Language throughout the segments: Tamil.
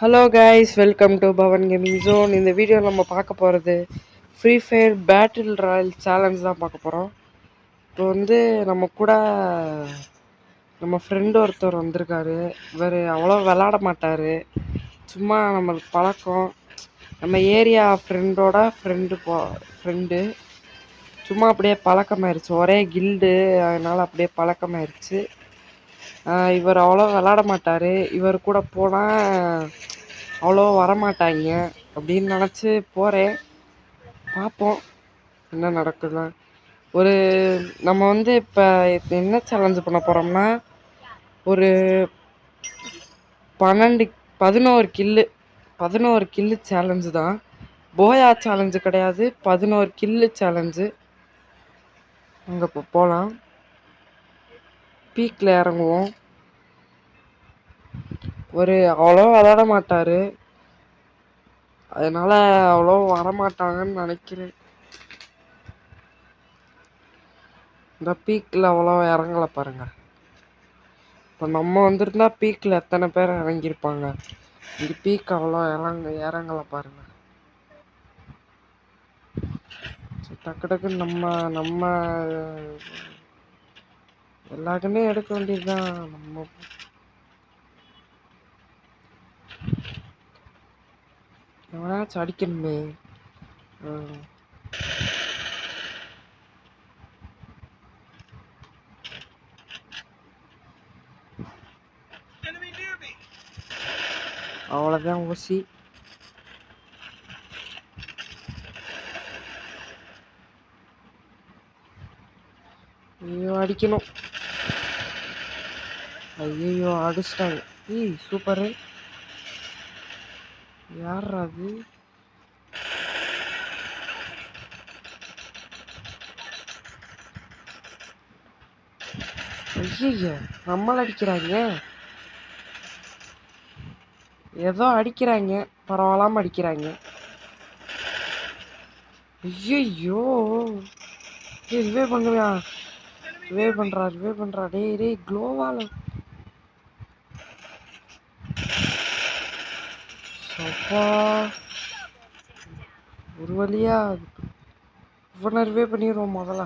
Hello guys, welcome to Pavan gaming zone. இந்த வீடியோ நம்ம பார்க்க போகிறது free fire battle royale challenge தான் பார்க்க போகிறோம். இப்போ நம்ம கூட நம்ம ஃப்ரெண்டு ஒருத்தர் வந்திருக்காரு. இவர் அவ்வளோ விளாட மாட்டார், சும்மா நம்மளுக்கு பழக்கம். நம்ம ஏரியா ஃப்ரெண்டோட ஃப்ரெண்டு சும்மா அப்படியே பழக்கமாயிருச்சு, ஒரே கில்டு, அதனால் அப்படியே பழக்கமாயிருச்சு. இவர் அவ்வளோ விளாட மாட்டார். இவர் கூட போனால் அவ்வளோ வரமாட்டாங்க அப்படின்னு நினச்சி போகிறேன். பார்ப்போம் என்ன நடக்குது. நம்ம இப்போ என்ன சேலஞ்சு பண்ண போகிறோம்னா, ஒரு 11 கில்லு சேலஞ்சு தான். போயா சேலஞ்சு கிடையாது, 11 கில்லு சேலஞ்சு. அங்கே இப்போ போகலாம், பீக்கில் இறங்குவோம். அவ்வளோ விளாட மாட்டார், அதனால் அவ்வளோ வரமாட்டாங்கன்னு நினைக்கிறேன். இந்த பீக்கில் அவ்வளோ இறங்கலை பாருங்க. இப்போ நம்ம வந்திருந்தா பீக்கில் எத்தனை பேர் இறங்கியிருப்பாங்க. இந்த பீக் அவ்வளோ இறங்கலை பாருங்க. டக்கு டக்குன்னு நம்ம எல்லாருக்குமே எடுக்க வேண்டியதுதான். நம்ம எவனாச்சும் அடிக்கணுமே. அவ்வளோதான் ஊசி. ஐயோ அடிக்கணும். ஐயோ அடிச்சிட்டாங்க. சூப்பரு. யார் அது? ஐயோ நம்மள அடிக்கிறாங்க. ஏதோ அடிக்கிறாங்க, பரவாயில்லாம அடிக்கிறாங்க. ஐயோ ரிவே பண்ணுவியா? ரிவே பண்றா. டேய் க்ளோவால. அப்பா ஒரு வழியா இவனை ரிவே பண்ணிடுவோம் முதல்ல.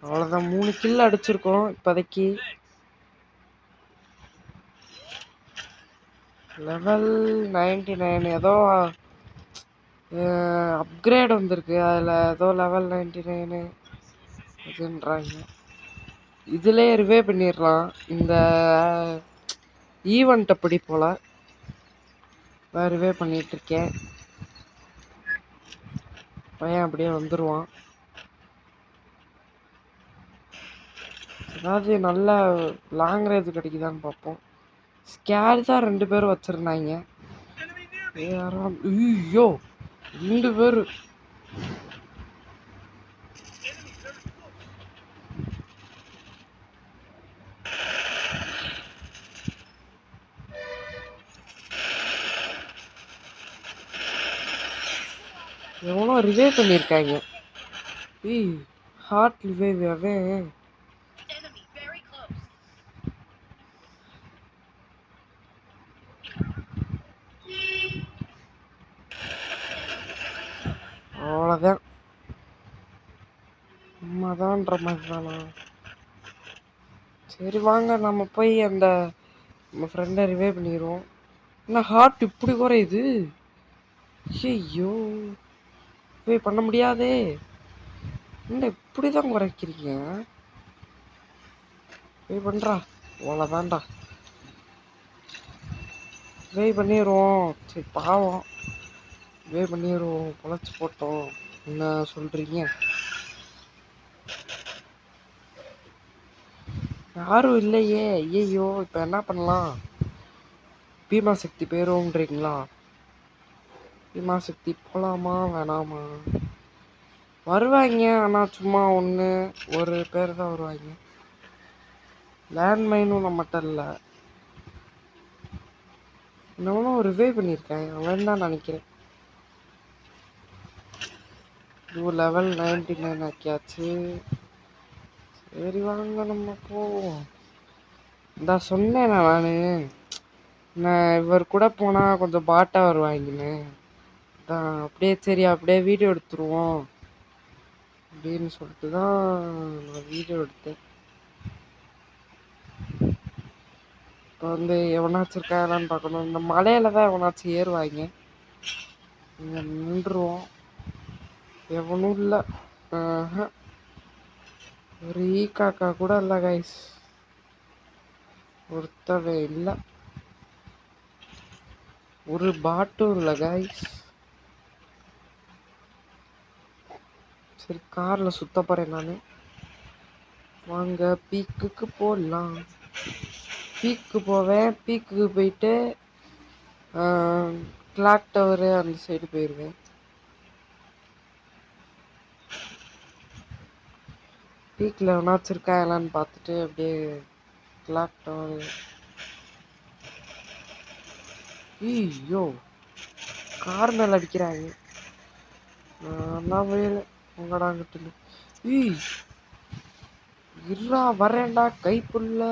அவ்வளோதான், 3 கில் அடிச்சிருக்கோம் இப்போதைக்கு. லெவல் 99 ஏதோ அப்கிரேட் வந்திருக்கு, அதில் ஏதோ லெவல் 99 இதுன்றாங்க. இதுலேயே ரிவே பண்ணிடலாம். இந்த ஈவெண்ட் அப்படி போல் ரிவே பண்ணிகிட்ருக்கேன். பையன் அப்படியே வந்துடுவான். அதாவது நல்ல லாங் ரேஞ்ச் கிடைக்குதான்னு பார்ப்போம். ஸ்கேர் தான் 2 பேரும் வச்சுருந்தாங்க. ஐயோ 2 பேர். எவ்வளோ ரிவே பண்ணியிருக்காங்க. ஹார்ட் ரிவேவாவே. அவ்வளோதான், நம்மதான்ற மாதிரி தானா. சரி வாங்க, நம்ம போய் நம்ம ஃப்ரெண்டை ரிவே பண்ணிடுவோம். என்ன ஹார்ட் இப்படி குறையுது? ஐயோ ரிவே பண்ண முடியாதே. என்ன இப்படி தான் குறைக்கிறீங்க? ரிவே பண்ணுறா, அவ்வளோதான்டா. ரிவே பண்ணிடுவோம். சரி பாவம், ரிவே பண்ணிடுவோம், பொழைச்சி போட்டோம். என்ன சொல்கிறீங்க? யாரும் இல்லையே. ஐயோ இப்போ என்ன பண்ணலாம்? பீமா சக்தி போயிரும்ன்றீங்களா? பீமா சக்தி போகலாமா வேணாமா? வருவாங்க, ஆனால் சும்மா ஒரு பேர் தான் வருவாங்க. லேண்ட்மைனும் நம்மகிட்ட இல்லை. இன்னும் ரிவே பண்ணியிருக்கேன் அவன் தான் நினைக்கிறேன். இது லெவல் 99 ஆக்கியாச்சு. சரி வாங்க நம்ம போவோம். நான் சொன்னேன் நான் இவர் கூட போனா கொஞ்சம் பாட்டா வருவாங்கன்னு. அதான் அப்படியே சரி அப்படியே வீடியோ எடுத்துருவோம் அப்படின்னு சொல்லிட்டு தான் நான் வீடியோ எடுத்தேன். இப்போ வந்து எவனாச்சும் இருக்காங்களான்னு பார்க்கணும். இந்த மலையில தான் எவனாச்சும் ஏறுவாங்க. இங்கே நின்றுவோம். எவனும் இல்லை. ஒரு ஈ காக்கா கூட இல்லை கைஸ். ஒருத்தவே இல்லை. ஒரு பாட்டும் இல்லை கைஸ். சரி காரில் சுத்த போகிறேன் நான். வாங்க பீக்குக்கு போடலாம். பீக்கு போவேன். பீக்குக்கு போயிட்டு கிளாக் டவரு அந்த சைடு போயிடுவேன். பீக்கில் எவனாச்சும் இருக்கா இல்லைன்னு பார்த்துட்டு அப்படியே கிளாக் டவரு. ஐயோ கார் மேலே அடிக்கிறாங்க. நான் போயில உங்கடாங்கிட்டு. இருறா வரேன்டா கைப்புள்ள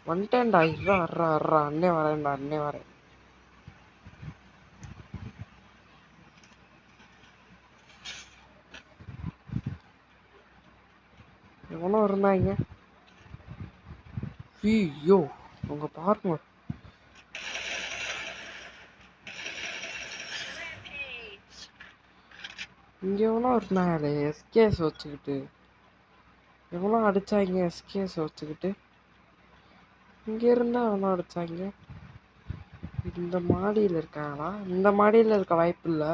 வந்துட்டேன்டா. இருறா அறா அறா அண்ணே வரேன்டா அண்ணே வரேன். எவனோ இருந்தாங்க. ஐயோ உங்க பாருங்க. இங்க எவனோ இருந்தாங்களே எஸ்கேஸ் வச்சுக்கிட்டு. எவனோ அடிச்சாங்க எஸ்கேஸ் வச்சுக்கிட்டு. இங்க இருந்தா எவனோ அடிச்சாங்க. இந்த மாடியில் இருக்காங்களா? இந்த மாடியில் இருக்க வாய்ப்பு இல்லை.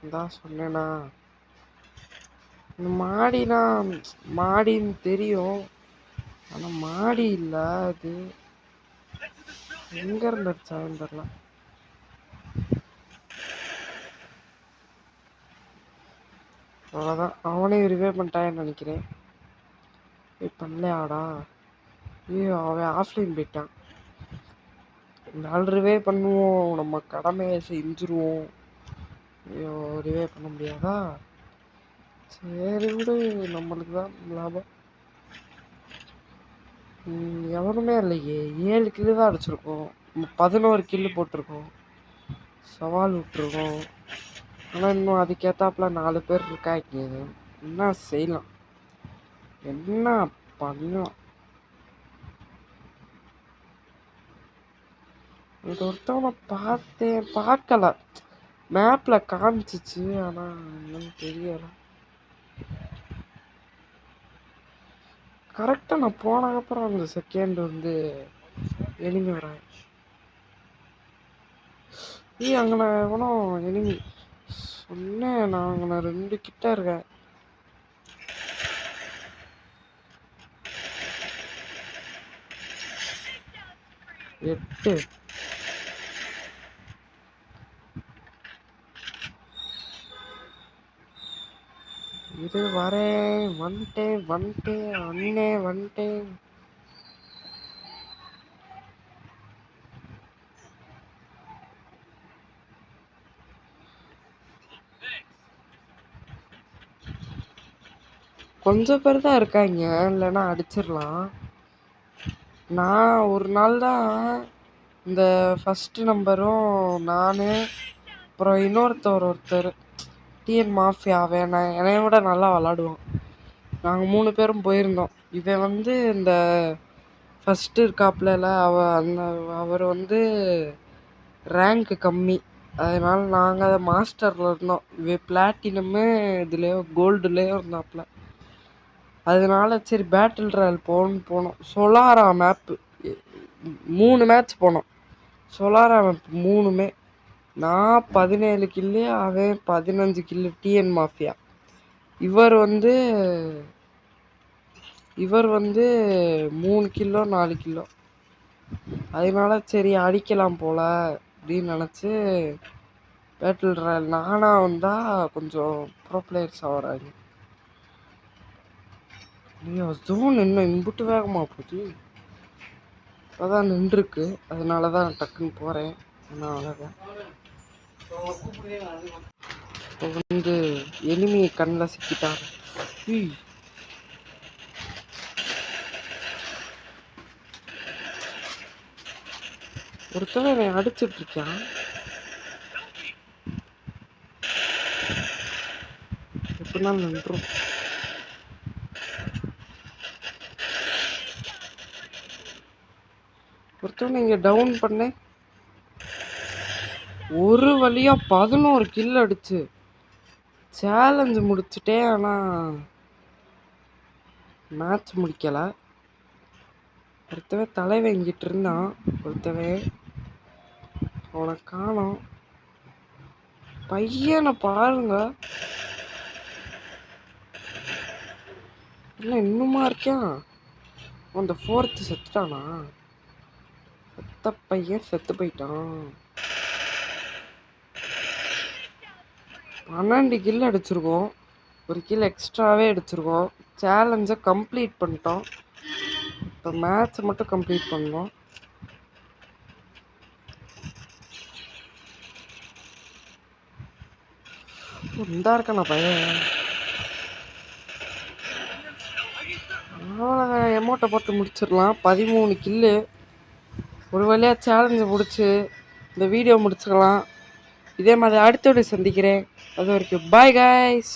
இதான் சொன்னேனா இந்த மாடினா மாடின்னு தெரியும். ஆனா மாடி இல்லை. அது எங்க இருந்து அடிச்சான்னு தெரியல. அவ்வளோதான் அவனே ரிவே பண்ணிட்டான்னு நினைக்கிறேன். பண்ணலையாடா? ஐயோ அவன் ஆஃப்லைன் போயிட்டான். நாலு ரிவே பண்ணுவோம். நம்ம கடமையை செஞ்சுருவோம். ஐயோ ரிவே பண்ண முடியாதா? சரி விடு நம்மளுக்கு தான் லாபம். எவனுமே இல்லையே. 7 கில்லு தான் அடிச்சிருக்கோம். 11 கில்லு போட்டிருக்கோம். சவால் விட்டுருக்கோம். ஆனால் இன்னும் அதுக்கேற்றாப்புல 4 பேர் இருக்காங்க. என்ன செய்யலாம்? என்ன பண்ணலாம்? இது ஒருத்தவனை பார்த்தேன். பார்க்கல. மேப்பில் காமிச்சிச்சு. ஆனால் என்னன்னு தெரியலை. கரெக்டாக நான் போனதுக்கப்புறம் அந்த செகண்ட் வந்து எனிமி வரேன். அங்கே நான் எவனோ எனிமி சொன்னேன். நான் அங்கே நான் 2 கிட்ட இருக்கேன். 8. இது வரேன். வந்துட்டேன் அண்ணே வந்துட்டேன். கொஞ்சம் பேர் தான் இருக்காங்க. இல்லைன்னா அடிச்சிடலாம். நான் ஒரு நாள் தான் இந்த ஃபஸ்ட்டு நம்பரும் நான் அப்புறம் ஒருத்தர் டிஎன் மாஃபியா. அவன் என்னைய விட நல்லா விளாடுவான். நாங்கள் 3 பேரும் போயிருந்தோம். இவன் வந்து இந்த ஃபஸ்ட்டு இருக்காப்புல அவர் வந்து ரேங்க்கு கம்மி. அதனால நாங்கள் அதை மாஸ்டரில் இருந்தோம். இவன் பிளாட்டினமு இதுலேயோ கோல்டுலேயோ இருந்தாப்புல. அதனால சரி பேட்டில் ராயல் போனோம். சொலாரா மேப்பு 3 மேட்ச் போனோம். சொலாரா மேப் 3மே. நான் 17 கில்லு, அவன் 15 கில்லு. TN mafia. இவர் வந்து 3 கிலோ 4 கிலோ. அதனால சரி அடிக்கலாம் போல அப்படின்னு நினச்சி பேட்டில் ராயல் நானா வந்தால் கொஞ்சம் ப்ரோ பிளேயர்ஸ் ஆகிறாங்க. ஐயோ ஜோன் இன்னும் இம்புட்டு வேகமாக போகுது. அதான் நின்றுருக்கு. அதனால தான் டக்குன்னு போகிறேன். என்ன அழகா இப்போ வந்து எனிமியை கண்ணில் சிக்கிட்டான். ஒருத்தவன் என்னை அடிச்சிட்டு இருக்கான். எப்படினாலும் நின்றும். ஒருத்தவன் இங்க டவுன் பண்ணேன். ஒரு வழியா 11 கில் அடிச்சு சேலஞ்சு முடிச்சுட்டேன். ஆனா மேட்ச் முடிக்கல. ஒருத்தவன் தலை வாங்கிட்டு இருந்தான். ஒருத்தவன் அவனை காணோம். பையனை பாருங்க, இல்லை இன்னுமா இருக்கான். அந்த 4th செத்துட்டானா? செத்த பையன் செத்து போயிட்டான். 12 கில் அடிச்சிருக்கோம். ஒரு கில் எக்ஸ்ட்ராவே அடிச்சிருக்கோம். சேலஞ்சை கம்ப்ளீட் பண்ணிட்டோம். இப்போ மேட்ச் மட்டும் கம்ப்ளீட் பண்ணோம். இந்தா இருக்கானா பையன். அவ்வளோதான், எமௌண்ட்டை போட்டு முடிச்சிடலாம். 13 கில்லு. ஒரு வழியாக சேலஞ்சை முடிச்சு இந்த வீடியோ முடிச்சுக்கலாம். இதே மாதிரி அடுத்த வீடியோ சந்திக்கிறேன். அது வரைக்கும் பாய் கைஸ்.